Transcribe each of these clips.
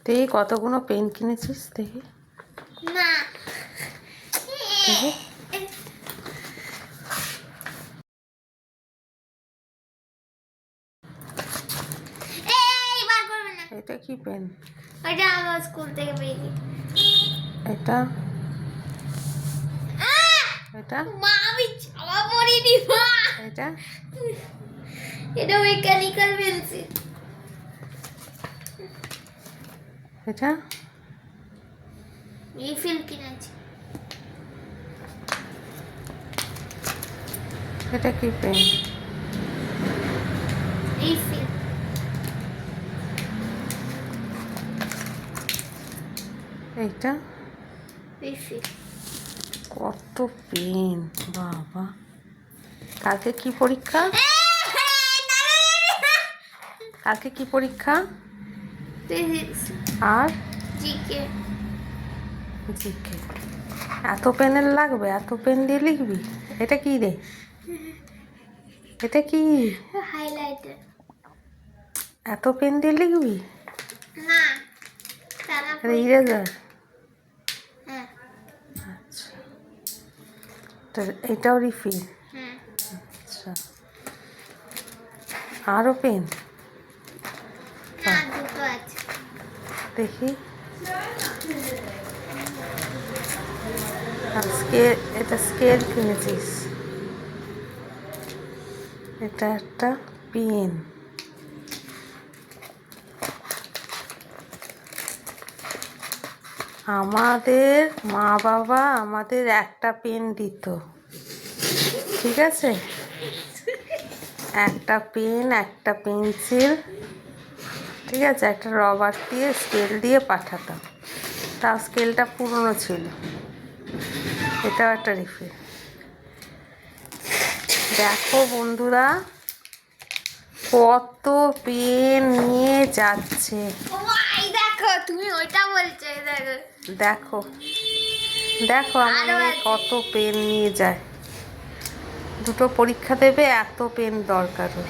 দেখি কতগুলো পেন কিনেছিস দেখি। না দেখি এটা কি পেন? এটা আমার স্কুল থেকে পেয়েছি। এটা এটা মা আমি জামা পরিনি মা। এটা এটা মেকানিক্যাল পেন্সিল। এটা রিফিল কিনেছি। এটা কি পেন? রিফিল। এইটা রিফিল। কত পেন বাবা! কালকে কি পরীক্ষা? কালকে কি পরীক্ষা? ফিজিক্স আর জিকে। জিকে। এত পেনের লাগবে? এত পেন দিয়ে লিখবি? এটা কি রে? এটা কি? হাইলাইটার। এত পেন দিয়ে লিখবি? না তারা ইরেজার? হ্যাঁ আচ্ছা, তো এটাও রিফিল? হ্যাঁ। আচ্ছা, আরও পেন? না দুটো আছে। দেখি আজকে এটা স্কেল কিনেছিস, এটা একটা পেন। আমাদের মা বাবা আমাদের একটা পেন দিত, ঠিক আছে? একটা পেন, একটা পেন্সিল, ঠিক আছে, একটা রবার দিয়ে স্কেল দিয়ে পাঠাতাম। তাও স্কেলটা পুরনো ছিল। এটাও একটা রিফিল। দেখো বন্ধুরা কত পেন নিয়ে যাচ্ছে। দেখো তুমি ওইটা বলছো। দেখো দেখো দেখো আমার মেয়ে কত পেন নিয়ে যায়। দুটো পরীক্ষা দেবে, এত পেন দরকার ওর।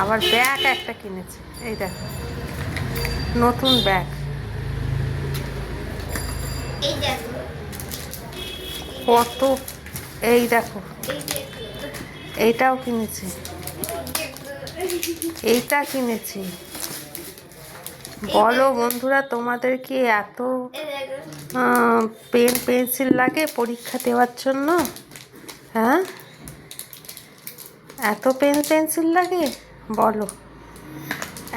আবার ব্যাগ একটা কিনেছে, এই দেখো নতুন ব্যাগ। এই দেখো কত, এই দেখো এই দেখো এইটাও কিনেছে, এইটা কিনেছে। বলো বন্ধুরা তোমাদের কি এত এই দেখো। পেন পেন্সিল লাগে পরীক্ষা দেওয়ার জন্য? হ্যাঁ, এত পেন পেন্সিল লাগে বলো?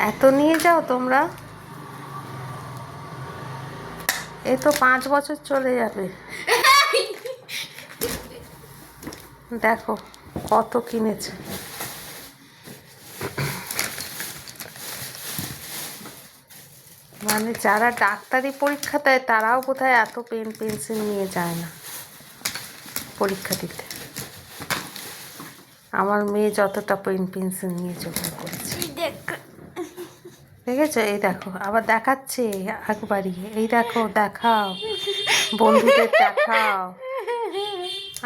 এত নিয়ে যাও তোমরা? এই তো 5 বছর চলে যাবে। দেখো কত কিনেছে। মানে যারা ডাক্তারি পরীক্ষা দেয় তারাও বোধহয় এত পেন পেন্সিল নিয়ে যায় না পরীক্ষা দিতে। আমার মেয়ে যতটা পেন পেন্সিল নিয়ে চোখে করেছে, দেখেছো? এই দেখো আবার দেখাচ্ছে একবারই। এই দেখো, দেখাও বন্ধুদের, দেখাও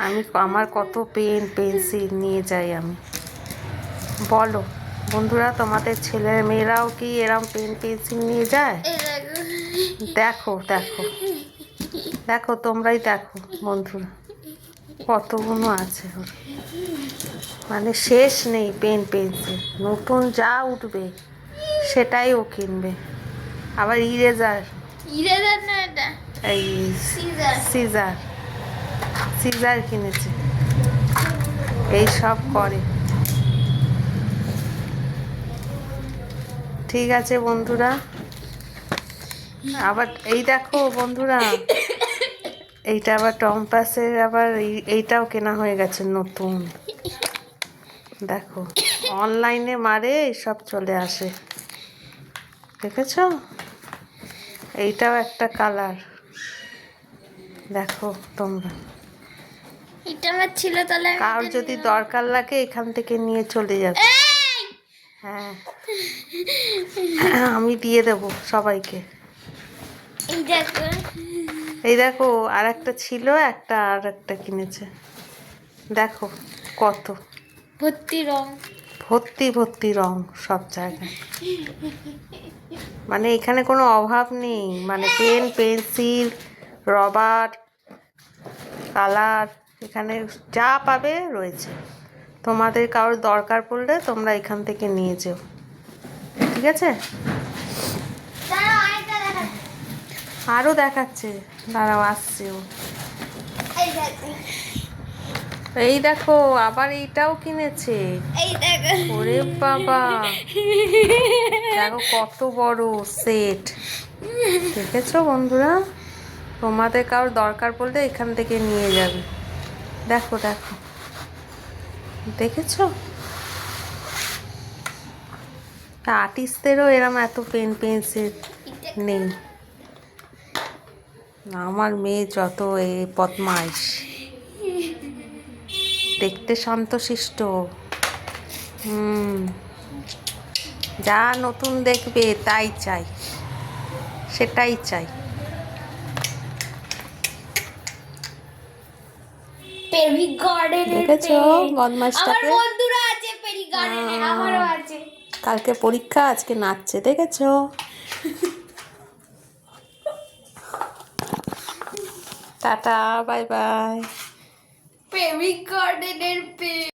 আমি আমার কত পেন পেন্সিল নিয়ে যাই আমি। বলো বন্ধুরা তোমাদের ছেলে মেয়েরাও কি এরম পেন পেন্সিল নিয়ে যায়? দেখো দেখো দেখো, তোমরাই দেখো বন্ধুরা কতগুলো আছে ওর। মানে শেষ নেই পেন পেন্সিল, নতুন যা উঠবে সেটাই ও কিনবে। আবার ইরেজার, ইরেজার না এটা এই সিজার, সিজার কিনেছে। এই সব করে। ঠিক আছে বন্ধুরা, আবার এই দেখো বন্ধুরা, এইটা আবার টম্পাসের আবার এইটাও কেনা হয়ে গেছে নতুন। দেখো অনলাইনে মারে সব চলে আসে, দেখেছো? এইটাও একটা কালার, দেখো তোমরা। এটা আমার ছিল, তাহলে কার যদি দরকার লাগে এখান থেকে নিয়ে চলে যাবে। হ্যাঁ, আমি দিয়ে দেবো সবাইকে। এই দেখো এই দেখো আর একটা ছিল, একটা আর একটা কিনেছে। দেখো কত ভর্তি রং, ভর্তি ভর্তি রং সব জায়গায়, মানে এখানে কোনো অভাব নেই, মানে পেন, পেন্সিল, রবার, কালার, এখানে যা পাবে রয়েছে। তোমাদের কারোর দরকার পড়লে তোমরা এখান থেকে নিয়ে যেও, ঠিক আছে? দাঁড়াও, আরেকটা দেখাচ্ছি। আরও দেখাচ্ছে, দাঁড়াও আসছেও। এই দেখো, এই দেখো আবার এইটাও কিনেছে। এই দেখো। ওরে বাবা, দেখো কত বড় সেট, দেখেছো বন্ধুরা? তোমাদের কারোর দরকার পড়লে এখান থেকে নিয়ে যাবে। দেখো দেখো, দেখেছো? আর্টিস্টদেরও এরম এত পেন পেন্সিল নেই। আমার মেয়ে যত বদমাইশ, দেখতে শান্তশিষ্ট। যা নতুন দেখবে তাই চাই, সেটাই চাই। পেরি গার্ডেনের দেখেছো পেন। বদমাইশটাকে? আমার বন্ধুরা আছে পেরি গার্ডেনে, আমারও আছে। কালকে পরীক্ষা, আজকে নাচছে, দেখেছো? Tata, bye bye. পেরি গার্ডেনের পেন।